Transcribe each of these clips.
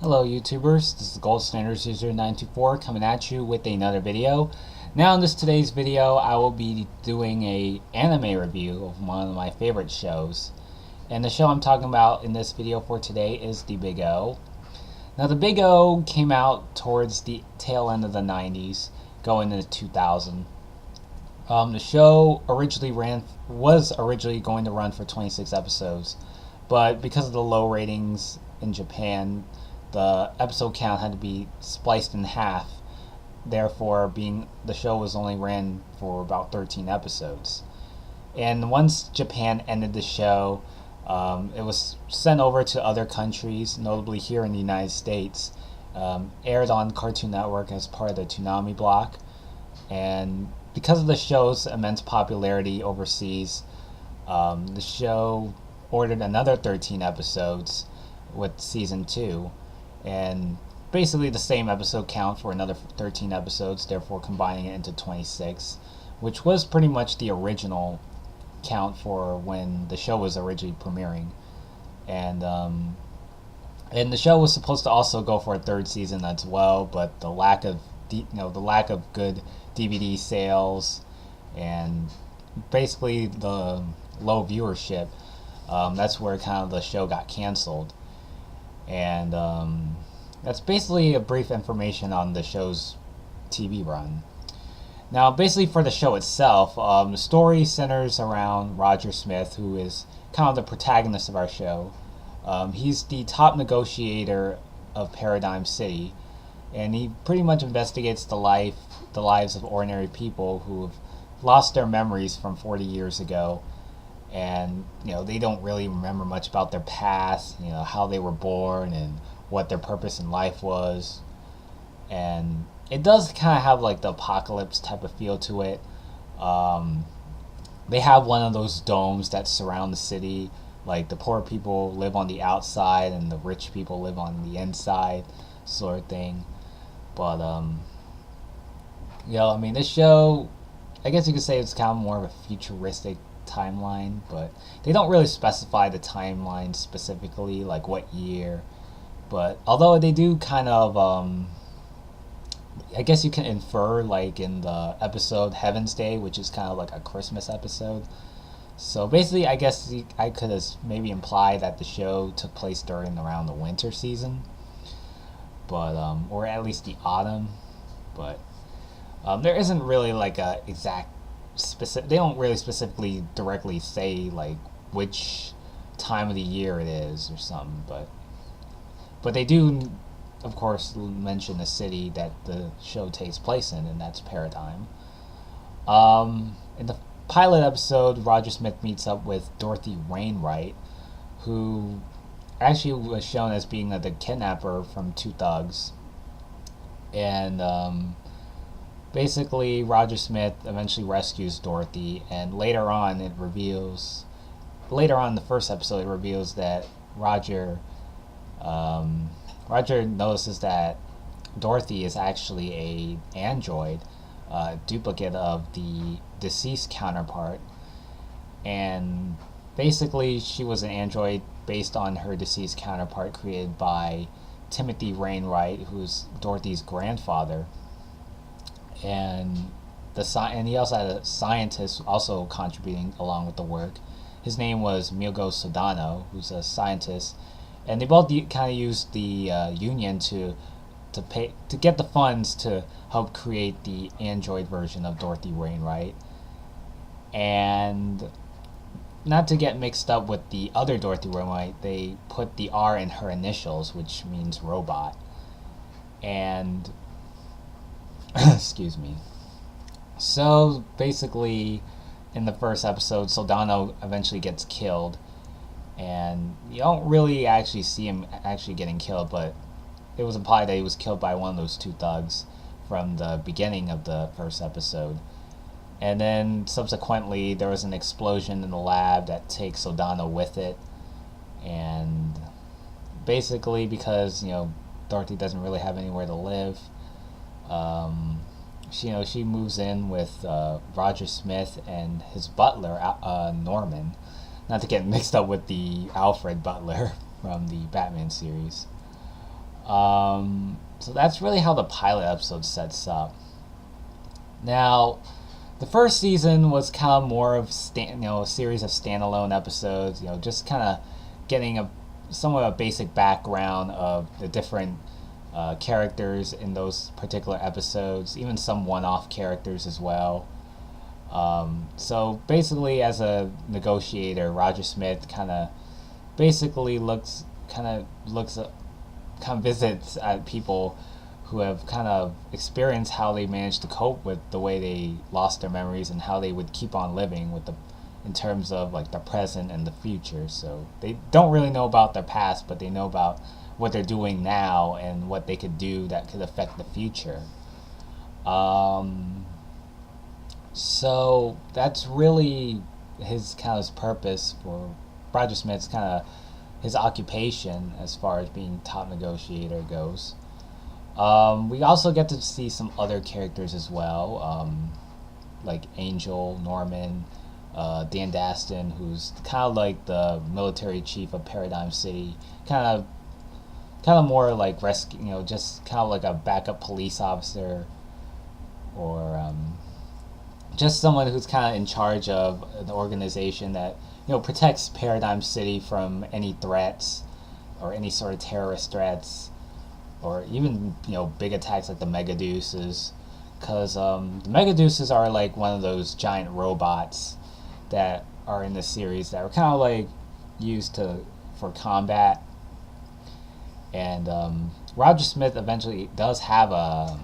Hello YouTubers, this is Gold Standard 924 coming at you with another video. Now in today's video I will be doing a anime review of one of my favorite shows. And the show I'm talking about in this video for today is The Big O. Now The Big O came out towards the tail end of the 90s, going into 2000. The show was originally going to run for 26 episodes, but because of the low ratings in Japan, the episode count had to be spliced in half. Therefore, being the show was only ran for about 13 episodes. And once Japan ended the show, it was sent over to other countries, notably here in the United States. Aired on Cartoon Network as part of the Toonami block, and because of the show's immense popularity overseas, the show ordered another 13 episodes with season 2, and basically the same episode count for another 13 episodes, therefore combining it into 26, which was pretty much the original count for when the show was originally premiering. And and the show was supposed to also go for a third season as well, but the lack of good DVD sales and basically the low viewership, that's where kind of the show got canceled. And that's basically a brief information on the show's TV run. Now, basically for the show itself, the story centers around Roger Smith, who is kind of the protagonist of our show. He's the top negotiator of Paradigm City, and he pretty much investigates the lives of ordinary people who have lost their memories from 40 years ago, and they don't really remember much about their past, how they were born and what their purpose in life was. And it does kind of have like the apocalypse type of feel to it. Um, they have one of those domes that surround the city. Like the poor people live on the outside and the rich people live on the inside, sort of thing. But I mean, this show, I guess you could say it's kind of more of a futuristic timeline, but they don't really specify the timeline specifically, like what year. But although they do kind of, I guess you can infer, like in the episode Heaven's Day, which is kind of like a Christmas episode. So basically, I guess I could maybe imply that the show took place during around the winter season, but or at least the autumn. But there isn't really like a exact specific. They don't really specifically directly say like which time of the year it is or something, but they do, of course, mention the city that the show takes place in, and that's Paradigm. In the pilot episode, Roger Smith meets up with Dorothy Wainwright, who actually was shown as being the kidnapper from Two Thugs. And basically, Roger Smith eventually rescues Dorothy, and later on in the first episode, it reveals that um, Roger notices that Dorothy is actually a android, duplicate of the deceased counterpart, and basically she was an android based on her deceased counterpart created by Timothy Wainwright, who's Dorothy's grandfather, and and he also had a scientist also contributing along with the work. His name was Milgo Sodano, who's a scientist, and they both kind of used the union to get the funds to help create the android version of Dorothy Wainwright. And not to get mixed up with the other Dorothy Wainwright, they put the R in her initials, which means robot. And excuse me. So basically, in the first episode, Soldano eventually gets killed, and you don't really actually see him actually getting killed, but it was implied that he was killed by one of those two thugs from the beginning of the first episode. And then subsequently, there was an explosion in the lab that takes Soldano with it, and basically because Dorothy doesn't really have anywhere to live, um, she moves in with Roger Smith and his butler Norman, not to get mixed up with the Alfred Butler from the Batman series. So that's really how the pilot episode sets up. Now, the first season was kind of more of a series of standalone episodes. Just kind of getting a somewhat a basic background of the different characters in those particular episodes, even some one-off characters as well. So basically, as a negotiator, Roger Smith basically looks kind of visits at people who have kind of experienced how they managed to cope with the way they lost their memories and how they would keep on living in terms of like the present and the future. So they don't really know about their past, but they know about what they're doing now and what they could do that could affect the future. So that's really his kind of his purpose for Roger Smith's kind of his occupation as far as being top negotiator goes. We also get to see some other characters as well, like Angel, Norman, Dan Daston, who's kind of like the military chief of Paradigm City, kind of more like rescue, just kind of like a backup police officer, or just someone who's kind of in charge of an organization that protects Paradigm City from any threats or any sort of terrorist threats, or even big attacks like the Megadeuces, because the Megadeuces are like one of those giant robots that are in the series that are kind of like used for combat. And Roger Smith eventually does have a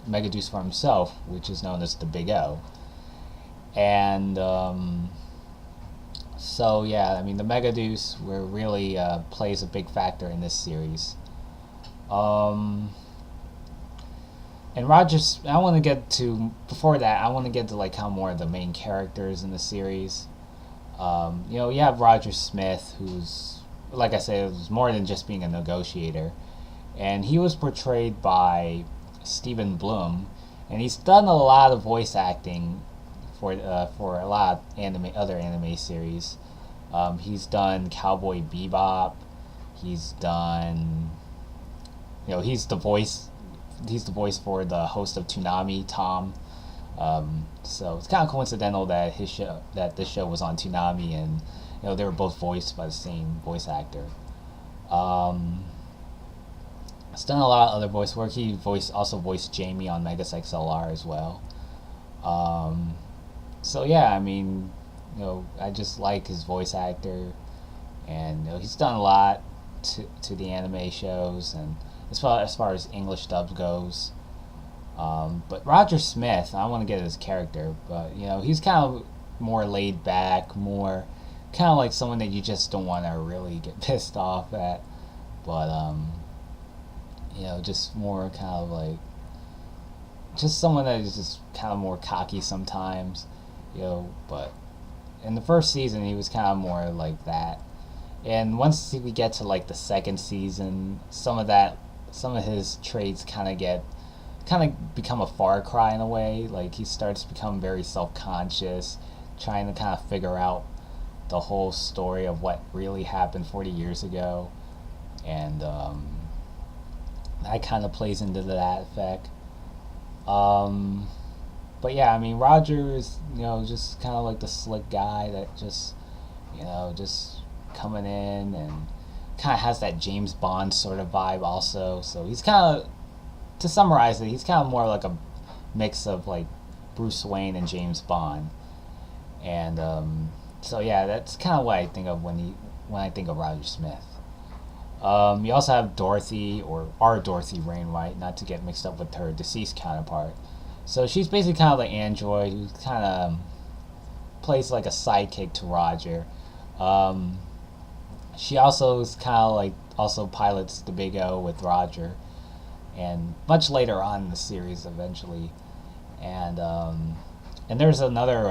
Megadeus for himself, which is known as the Big O. And so yeah, I mean the Megadeus really plays a big factor in this series. And Rogers, I want to get to before that. I want to get to like how more of the main characters in the series. You have Roger Smith, who's like I said, it was more than just being a negotiator, and he was portrayed by Stephen Bloom, and he's done a lot of voice acting for a lot of other anime series. He's done Cowboy Bebop. He's done, he's the voice for the host of Toonami, Tom. So it's kind of coincidental that this show was on Toonami, and they were both voiced by the same voice actor. He's done a lot of other voice work. He also voiced Jamie on Megas XLR as well. So yeah, I mean, I just like his voice actor, and he's done a lot to the anime shows, and as far as English dubs goes. But Roger Smith, I want to get his character, but he's kind of more laid back, more kind of like someone that you just don't want to really get pissed off at, but just more kind of like just someone that is just kind of more cocky sometimes, but in the first season he was kind of more like that, and once we get to like the second season, some of his traits kind of become a far cry in a way. Like he starts to become very self-conscious, trying to kind of figure out the whole story of what really happened 40 years ago, and that kind of plays into that effect. But yeah, I mean Roger is just kind of like the slick guy that just just coming in, and kind of has that James Bond sort of vibe also. So he's kind of, to summarize it, he's kind of more like a mix of like Bruce Wayne and James Bond. And so yeah, that's kind of what I think of when I think of Roger Smith. You also have Dorothy, or our Dorothy Wainwright, not to get mixed up with her deceased counterpart. So she's basically kind of the android who kind of plays like a sidekick to Roger. She also is kind of like also pilots the Big O with Roger, and much later on in the series eventually. And there's another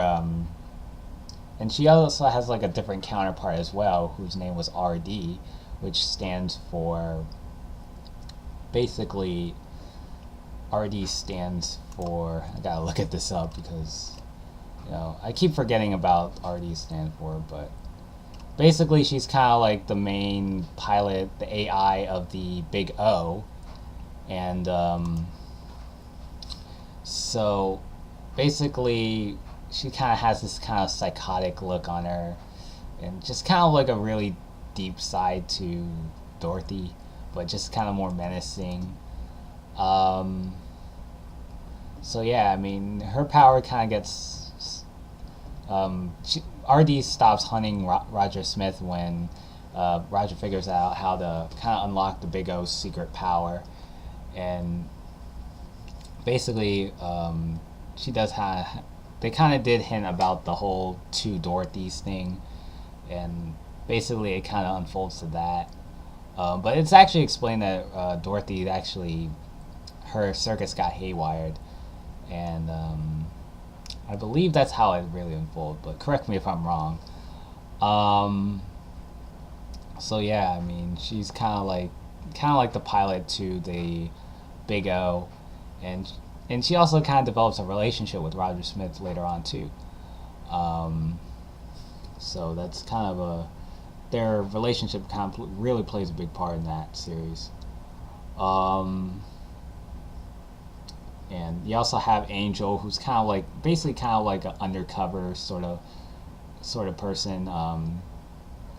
and she also has like a different counterpart as well, whose name was RD, which stands for basically RD stands for, I gotta look at this up because I keep forgetting about RD stand for, but basically she's kind of like the main pilot, the AI of the Big O, and so basically she kind of has this kind of psychotic look on her, and just kind of like a really deep side to Dorothy, but just kind of more menacing. Um, so yeah, I mean, her power kind of gets. RD stops hunting Roger Smith when Roger figures out how to kind of unlock the Big O's secret power, and basically, she does have. They kind of did hint about the whole two Dorothys thing, and basically it kind of unfolds to that. But it's actually explained that Dorothy actually her circus got haywired, and I believe that's how it really unfolded. But correct me if I'm wrong. Um, so yeah, I mean, she's kind of like the pilot to the Big O, and and she also kind of develops a relationship with Roger Smith later on too. Um, so that's kind of a their relationship kind of really plays a big part in that series. Um, and you also have Angel, who's kind of like basically kind of like an undercover sort of person.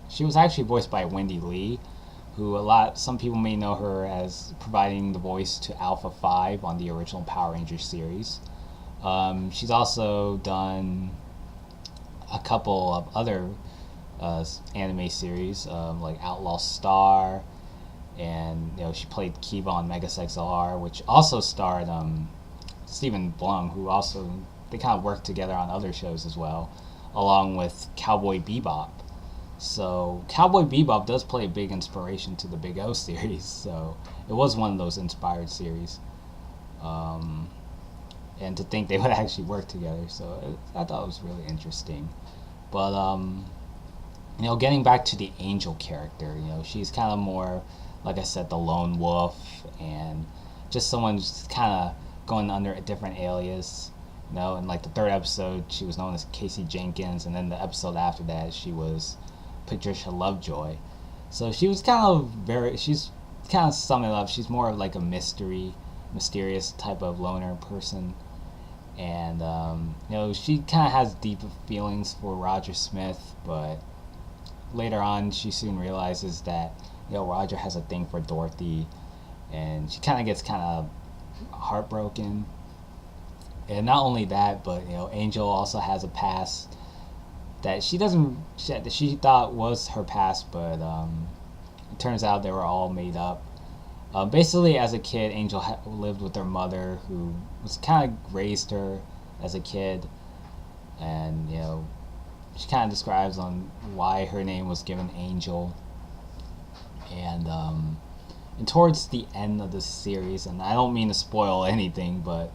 She was actually voiced by Wendy Lee, who a lot some people may know her as providing the voice to Alpha 5 on the original Power Rangers series. She's also done a couple of other anime series, like Outlaw Star, and she played Kiva on Megas XLR, which also starred Stephen Blum, who also they kind of worked together on other shows as well, along with Cowboy Bebop. So Cowboy Bebop does play a big inspiration to the Big O series. So it was one of those inspired series, um, and to think they would actually work together. So I thought it was really interesting. But getting back to the Angel character, she's kind of more, like I said, the lone wolf, and just someone just kind of going under a different alias. In like the third episode, she was known as Casey Jenkins, and then the episode after that, she was Patricia Lovejoy. So she was she's kind of summing it up. She's more of like a mysterious type of loner person, and she kind of has deep feelings for Roger Smith, but later on she soon realizes that Roger has a thing for Dorothy, and she kind of gets kind of heartbroken. And not only that, but Angel also has a past that she doesn't that she thought was her past, but it turns out they were all made up. Basically, as a kid, Angel lived with her mother, who was kind of raised her as a kid, and she kind of describes on why her name was given Angel. And towards the end of the series, and I don't mean to spoil anything, but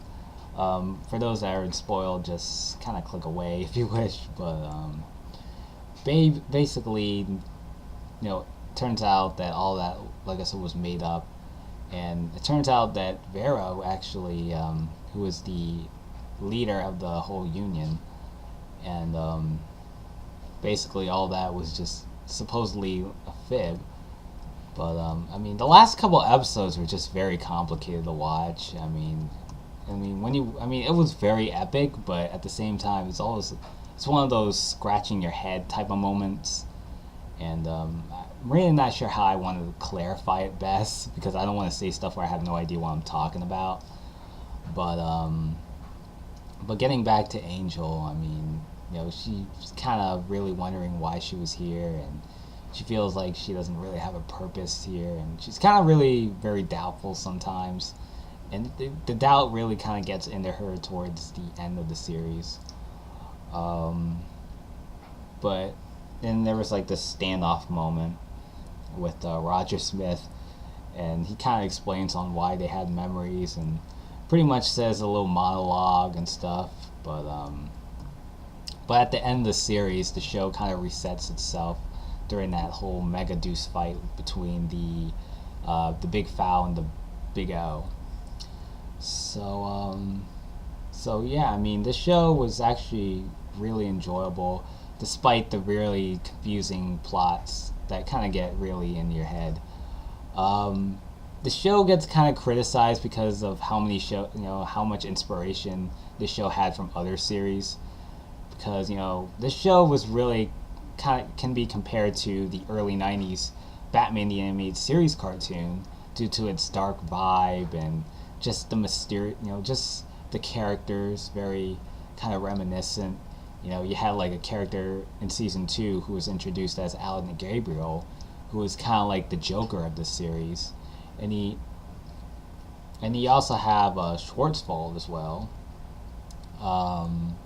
for those that are spoiled, just kind of click away if you wish. But basically, turns out that all that, like I said, was made up, and it turns out that Vera actually, who was the leader of the whole union, and basically all that was just supposedly a fib. But I mean, the last couple episodes were just very complicated to watch. I mean, it was very epic, but at the same time, it's one of those scratching your head type of moments, and I'm really not sure how I want to clarify it best because I don't want to say stuff where I have no idea what I'm talking about. But getting back to Angel, I mean, she's kind of really wondering why she was here, and she feels like she doesn't really have a purpose here, and she's kind of really very doubtful sometimes, and the doubt really kind of gets into her towards the end of the series. Um, but then there was like this standoff moment with Roger Smith, and he kind of explains on why they had memories and pretty much says a little monologue and stuff. But at the end of the series, the show kind of resets itself during that whole Mega Deuce fight between the Big Foul and the Big O. So so yeah, I mean, the show was actually really enjoyable. despite the really confusing plots that kind of get really in your head. Um, the show gets kind of criticized because of how much inspiration the show had from other series. Because this show was really kind of can be compared to the early '90s Batman the Animated Series cartoon due to its dark vibe and just the mysterious, just the characters very kind of reminiscent. You had like a character in season 2 who was introduced as Alan Gabriel, who was kind of like the Joker of the series, and he also have Schwarzwald as well. Um,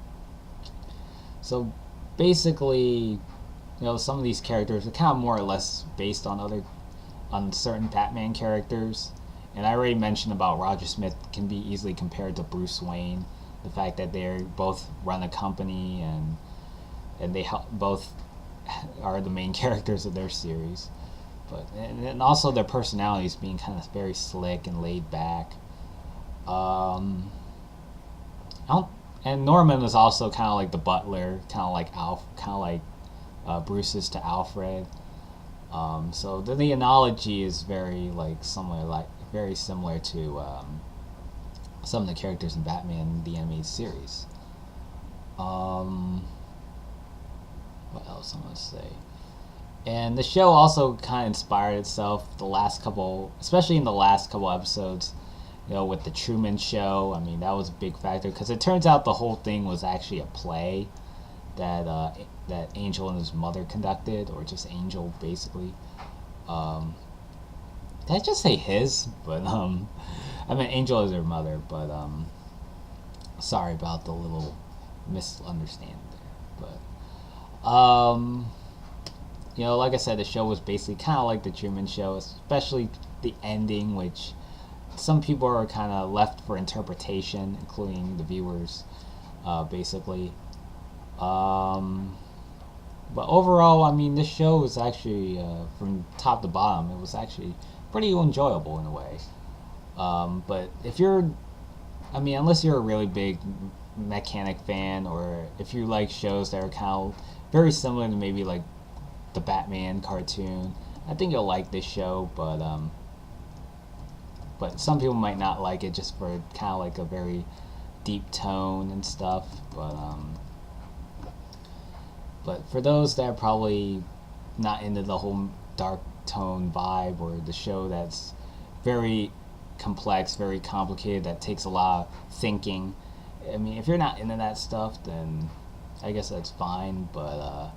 so basically, some of these characters are kind of more or less based on certain Batman characters. And I already mentioned about Roger Smith can be easily compared to Bruce Wayne. The fact that they both run a company and they both are the main characters of their series. But and also their personalities being kind of very slick and laid back. Um, I don't, and Norman is also kind of like the butler, kind of like Bruce's to Alfred. So the analogy is very similar to some of the characters in Batman the Animated Series. Um, what else I'm gonna say? And the show also kind of inspired itself especially in the last couple episodes. With the Truman Show. I mean, that was a big factor because it turns out the whole thing was actually a play that Angel and his mother conducted, or just Angel basically. Um, did I just say his? But I mean Angel is her mother. But sorry about the little misunderstanding there. But like I said, the show was basically kind of like the Truman Show, especially the ending, which some people are kind of left for interpretation, including the viewers, basically. Um, but overall, I mean, this show was actually, from top to bottom, it was actually pretty enjoyable in a way. But unless you're a really big mechanic fan, or if you like shows that are kind of very similar to maybe like the Batman cartoon, I think you'll like this show. But some people might not like it just for kind of like a very deep tone and stuff. But for those that are probably not into the whole dark tone vibe, or the show that's very complex, very complicated, that takes a lot of thinking. I mean, if you're not into that stuff, then I guess that's fine. But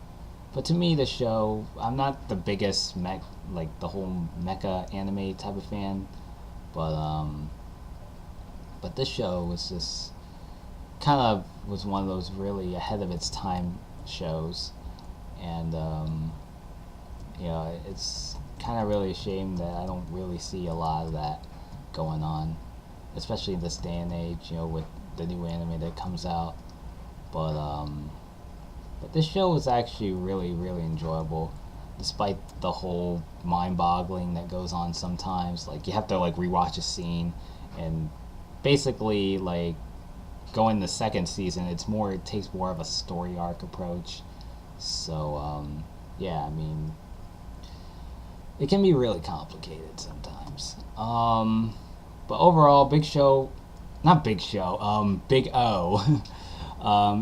to me, the show, I'm not the biggest the whole mecha anime type of fan. But this show was just kind of was one of those really ahead of its time shows. And it's kind of really a shame that I don't really see a lot of that going on, especially in this day and age, with the new anime that comes out. But this show was actually really, really enjoyable, despite the whole mind-boggling that goes on sometimes. Like, you have to like rewatch a scene, and basically like going the second season, it takes more of a story arc approach. So yeah, I mean, it can be really complicated sometimes. But overall, Big O,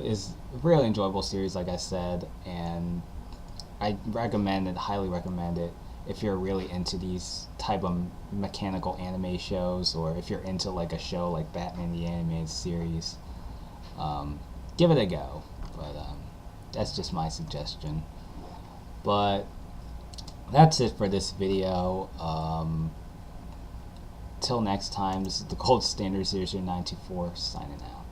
is a really enjoyable series, like I said, and I highly recommend it if you're really into these type of mechanical anime shows, or if you're into like a show like Batman the Animated Series. Give it a go. But that's just my suggestion. But that's it for this video. Till next time, this is the Gold Standard 00924 signing out.